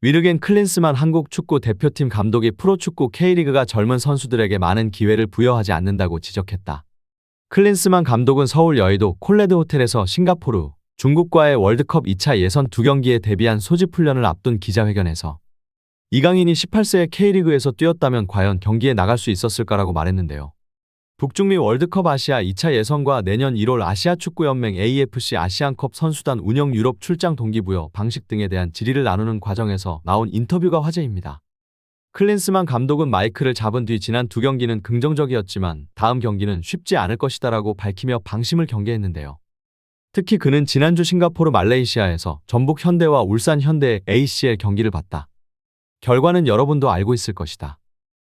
위르겐 클린스만 한국 축구 대표팀 감독이 프로축구 K리그가 젊은 선수들에게 많은 기회를 부여하지 않는다고 지적했다. 클린스만 감독은 서울 여의도 콜레드 호텔에서 싱가포르, 중국과의 월드컵 2차 예선 2경기에 대비한 소집 훈련을 앞둔 기자회견에서 이강인이 18세에 K리그에서 뛰었다면 과연 경기에 나갈 수 있었을까라고 말했는데요. 북중미 월드컵 아시아 2차 예선과 내년 1월 아시아축구연맹 AFC 아시안컵 선수단 운영 유럽 출장 동기부여 방식 등에 대한 질의를 나누는 과정에서 나온 인터뷰가 화제입니다. 클린스만 감독은 마이크를 잡은 뒤 지난 2경기는 긍정적이었지만 다음 경기는 쉽지 않을 것이다라고 밝히며 방심을 경계했는데요. 특히 그는 지난주 싱가포르 말레이시아에서 전북 현대와 울산 현대의 ACL 경기를 봤다. 결과는 여러분도 알고 있을 것이다.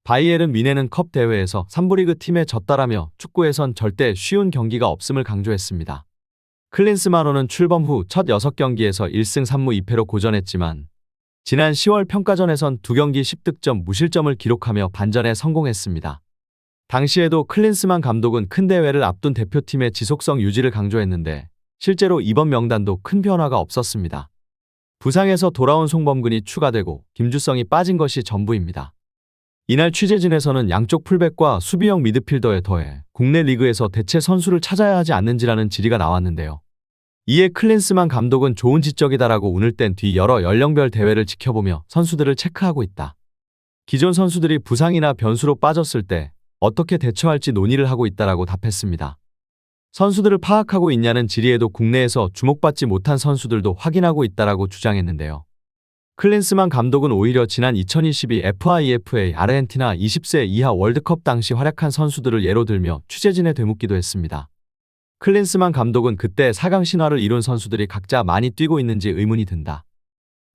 바이에른 뮌헨은 컵 대회에서 3부 리그 팀에 졌다라며 축구에선 절대 쉬운 경기가 없음을 강조했습니다. 클린스만호는 출범 후 첫 6경기에서 1승 3무 2패로 고전했지만 지난 10월 평가전에선 2경기 10득점 무실점을 기록하며 반전에 성공했습니다. 당시에도 클린스만 감독은 큰 대회를 앞둔 대표팀의 지속성 유지를 강조했는데 실제로 이번 명단도 큰 변화가 없었습니다. 부상에서 돌아온 송범근이 추가되고 김주성이 빠진 것이 전부입니다. 이날 취재진에서는 양쪽 풀백과 수비형 미드필더에 더해 국내 리그에서 대체 선수를 찾아야 하지 않는지라는 질의가 나왔는데요. 이에 클린스만 감독은 좋은 지적이다라고 운을 뗀 뒤 여러 연령별 대회를 지켜보며 선수들을 체크하고 있다. 기존 선수들이 부상이나 변수로 빠졌을 때 어떻게 대처할지 논의를 하고 있다라고 답했습니다. 선수들을 파악하고 있냐는 질의에도 국내에서 주목받지 못한 선수들도 확인하고 있다라고 주장했는데요. 클린스만 감독은 오히려 지난 2022 FIFA 아르헨티나 20세 이하 월드컵 당시 활약한 선수들을 예로 들며 취재진에 되묻기도 했습니다. 클린스만 감독은 그때 4강 신화를 이룬 선수들이 각자 많이 뛰고 있는지 의문이 든다.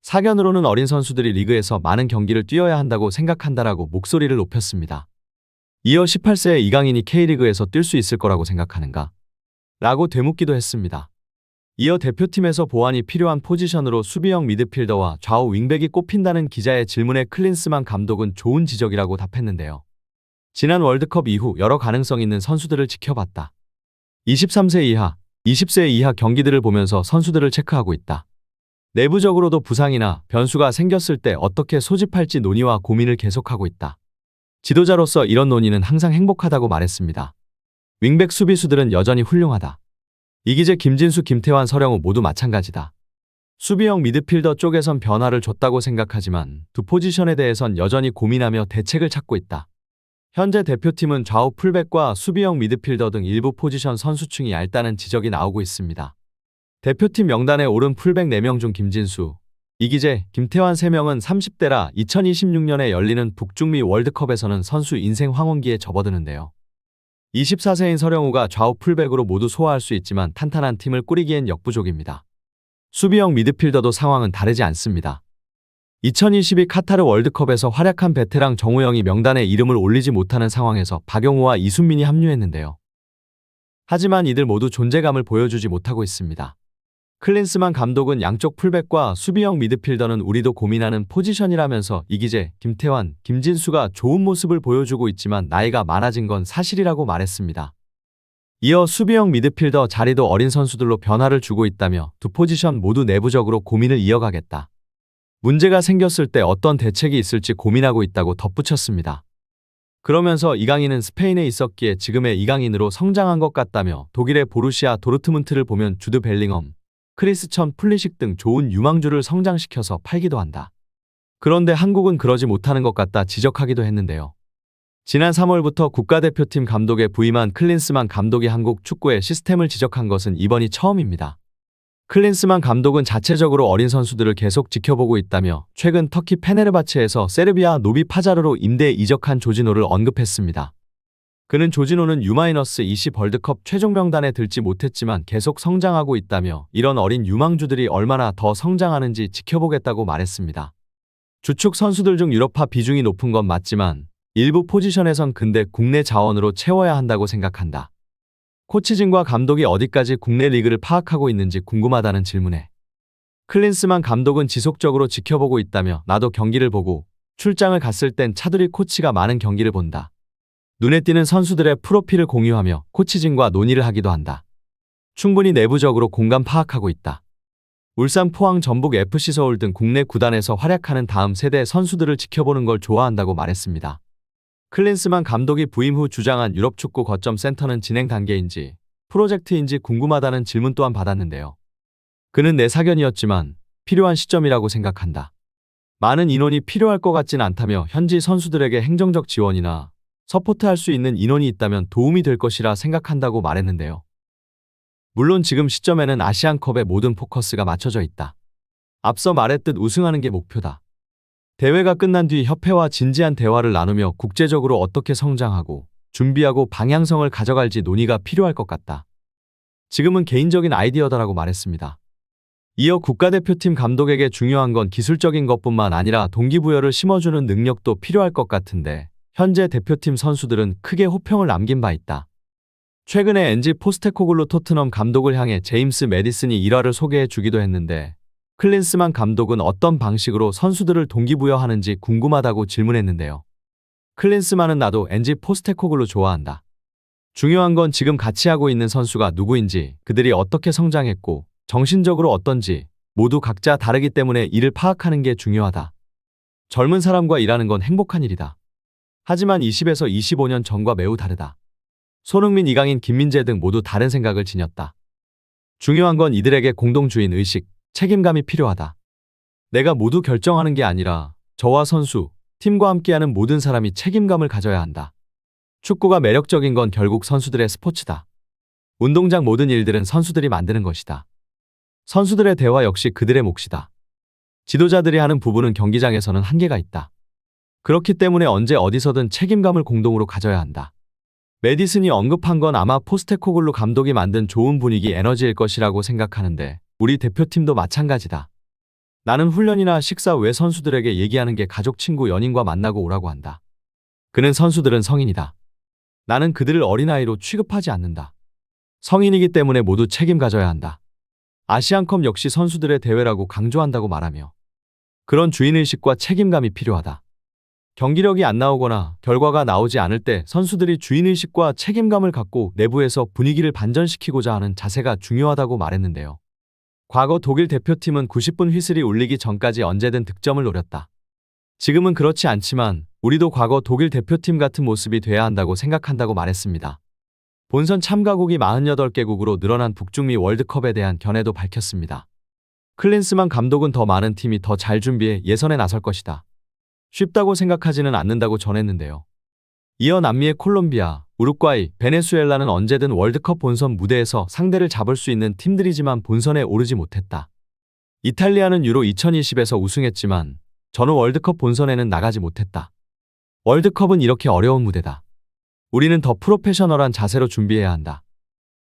사견으로는 어린 선수들이 리그에서 많은 경기를 뛰어야 한다고 생각한다라고 목소리를 높였습니다. 이어 18세의 이강인이 K리그에서 뛸 수 있을 거라고 생각하는가? 라고 되묻기도 했습니다. 이어 대표팀에서 보완이 필요한 포지션으로 수비형 미드필더와 좌우 윙백이 꼽힌다는 기자의 질문에 클린스만 감독은 좋은 지적이라고 답했는데요. 지난 월드컵 이후 여러 가능성 있는 선수들을 지켜봤다. 23세 이하, 20세 이하 경기들을 보면서 선수들을 체크하고 있다. 내부적으로도 부상이나 변수가 생겼을 때 어떻게 소집할지 논의와 고민을 계속하고 있다. 지도자로서 이런 논의는 항상 행복하다고 말했습니다. 윙백 수비수들은 여전히 훌륭하다. 이기재, 김진수, 김태환, 서령우 모두 마찬가지다. 수비형 미드필더 쪽에선 변화를 줬다고 생각하지만 두 포지션에 대해선 여전히 고민하며 대책을 찾고 있다. 현재 대표팀은 좌우 풀백과 수비형 미드필더 등 일부 포지션 선수층이 얇다는 지적이 나오고 있습니다. 대표팀 명단에 오른 풀백 4명 중 김진수, 이기재, 김태환 3명은 30대라 2026년에 열리는 북중미 월드컵에서는 선수 인생 황혼기에 접어드는데요. 24세인 서령우가 좌우 풀백으로 모두 소화할 수 있지만 탄탄한 팀을 꾸리기엔 역부족입니다. 수비형 미드필더도 상황은 다르지 않습니다. 2022 카타르 월드컵에서 활약한 베테랑 정우영이 명단에 이름을 올리지 못하는 상황에서 박용우와 이순민이 합류했는데요. 하지만 이들 모두 존재감을 보여주지 못하고 있습니다. 클린스만 감독은 양쪽 풀백과 수비형 미드필더는 우리도 고민하는 포지션이라면서 이기재, 김태환, 김진수가 좋은 모습을 보여주고 있지만 나이가 많아진 건 사실이라고 말했습니다. 이어 수비형 미드필더 자리도 어린 선수들로 변화를 주고 있다며 두 포지션 모두 내부적으로 고민을 이어가겠다. 문제가 생겼을 때 어떤 대책이 있을지 고민하고 있다고 덧붙였습니다. 그러면서 이강인은 스페인에 있었기에 지금의 이강인으로 성장한 것 같다며 독일의 보루시아 도르트문트를 보면 주드 벨링엄, 크리스천 풀리식 등 좋은 유망주를 성장시켜서 팔기도 한다. 그런데 한국은 그러지 못하는 것 같다 지적하기도 했는데요. 지난 3월부터 국가대표팀 감독에 부임한 클린스만 감독이 한국 축구의 시스템을 지적한 것은 이번이 처음입니다. 클린스만 감독은 자체적으로 어린 선수들을 계속 지켜보고 있다며 최근 터키 페네르바체에서 세르비아 노비 파자르로 임대 이적한 조진호를 언급했습니다. 그는 조진호는 U-20 월드컵 최종 명단에 들지 못했지만 계속 성장하고 있다며 이런 어린 유망주들이 얼마나 더 성장하는지 지켜보겠다고 말했습니다. 주축 선수들 중 유럽파 비중이 높은 건 맞지만 일부 포지션에선 근데 국내 자원으로 채워야 한다고 생각한다. 코치진과 감독이 어디까지 국내 리그를 파악하고 있는지 궁금하다는 질문에 클린스만 감독은 지속적으로 지켜보고 있다며 나도 경기를 보고 출장을 갔을 땐 차두리 코치가 많은 경기를 본다. 눈에 띄는 선수들의 프로필을 공유하며 코치진과 논의를 하기도 한다. 충분히 내부적으로 공간 파악하고 있다. 울산, 포항, 전북, FC 서울 등 국내 구단에서 활약하는 다음 세대 선수들을 지켜보는 걸 좋아한다고 말했습니다. 클린스만 감독이 부임 후 주장한 유럽 축구 거점 센터는 진행 단계인지 프로젝트인지 궁금하다는 질문 또한 받았는데요. 그는 내 사견이었지만 필요한 시점이라고 생각한다. 많은 인원이 필요할 것 같진 않다며 현지 선수들에게 행정적 지원이나 서포트할 수 있는 인원이 있다면 도움이 될 것이라 생각한다고 말했는데요. 물론 지금 시점에는 아시안컵에 모든 포커스가 맞춰져 있다. 앞서 말했듯 우승하는 게 목표다. 대회가 끝난 뒤 협회와 진지한 대화를 나누며 국제적으로 어떻게 성장하고 준비하고 방향성을 가져갈지 논의가 필요할 것 같다. 지금은 개인적인 아이디어다라고 말했습니다. 이어 국가대표팀 감독에게 중요한 건 기술적인 것뿐만 아니라 동기부여를 심어주는 능력도 필요할 것 같은데 현재 대표팀 선수들은 크게 호평을 남긴 바 있다. 최근에 엔지 포스테코글루 토트넘 감독을 향해 제임스 매디슨이 일화를 소개해 주기도 했는데 클린스만 감독은 어떤 방식으로 선수들을 동기부여하는지 궁금하다고 질문했는데요. 클린스만은 나도 엔지 포스테코글루 좋아한다. 중요한 건 지금 같이 하고 있는 선수가 누구인지, 그들이 어떻게 성장했고 정신적으로 어떤지 모두 각자 다르기 때문에 이를 파악하는 게 중요하다. 젊은 사람과 일하는 건 행복한 일이다. 하지만 20에서 25년 전과 매우 다르다. 손흥민, 이강인, 김민재 등 모두 다른 생각을 지녔다. 중요한 건 이들에게 공동주인 의식, 책임감이 필요하다. 내가 모두 결정하는 게 아니라 저와 선수, 팀과 함께하는 모든 사람이 책임감을 가져야 한다. 축구가 매력적인 건 결국 선수들의 스포츠다. 운동장 모든 일들은 선수들이 만드는 것이다. 선수들의 대화 역시 그들의 몫이다. 지도자들이 하는 부분은 경기장에서는 한계가 있다. 그렇기 때문에 언제 어디서든 책임감을 공동으로 가져야 한다. 매디슨이 언급한 건 아마 포스테코글루 감독이 만든 좋은 분위기, 에너지일 것이라고 생각하는데 우리 대표팀도 마찬가지다. 나는 훈련이나 식사 외 선수들에게 얘기하는 게 가족, 친구, 연인과 만나고 오라고 한다. 그는 선수들은 성인이다. 나는 그들을 어린아이로 취급하지 않는다. 성인이기 때문에 모두 책임 가져야 한다. 아시안컵 역시 선수들의 대회라고 강조한다고 말하며 그런 주인의식과 책임감이 필요하다. 경기력이 안 나오거나 결과가 나오지 않을 때 선수들이 주인의식과 책임감을 갖고 내부에서 분위기를 반전시키고자 하는 자세가 중요하다고 말했는데요. 과거 독일 대표팀은 90분 휘슬이 울리기 전까지 언제든 득점을 노렸다. 지금은 그렇지 않지만 우리도 과거 독일 대표팀 같은 모습이 돼야 한다고 생각한다고 말했습니다. 본선 참가국이 48개국으로 늘어난 북중미 월드컵에 대한 견해도 밝혔습니다. 클린스만 감독은 더 많은 팀이 더 잘 준비해 예선에 나설 것이다. 쉽다고 생각하지는 않는다고 전했는데요. 이어 남미의 콜롬비아, 우루과이, 베네수엘라는 언제든 월드컵 본선 무대에서 상대를 잡을 수 있는 팀들이지만 본선에 오르지 못했다. 이탈리아는 유로 2020에서 우승했지만 전후 월드컵 본선에는 나가지 못했다. 월드컵은 이렇게 어려운 무대다. 우리는 더 프로페셔널한 자세로 준비해야 한다.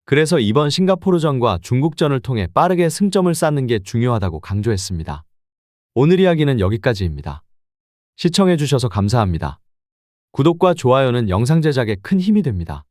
그래서 이번 싱가포르전과 중국전을 통해 빠르게 승점을 쌓는 게 중요하다고 강조했습니다. 오늘 이야기는 여기까지입니다. 시청해주셔서 감사합니다. 구독과 좋아요는 영상 제작에 큰 힘이 됩니다.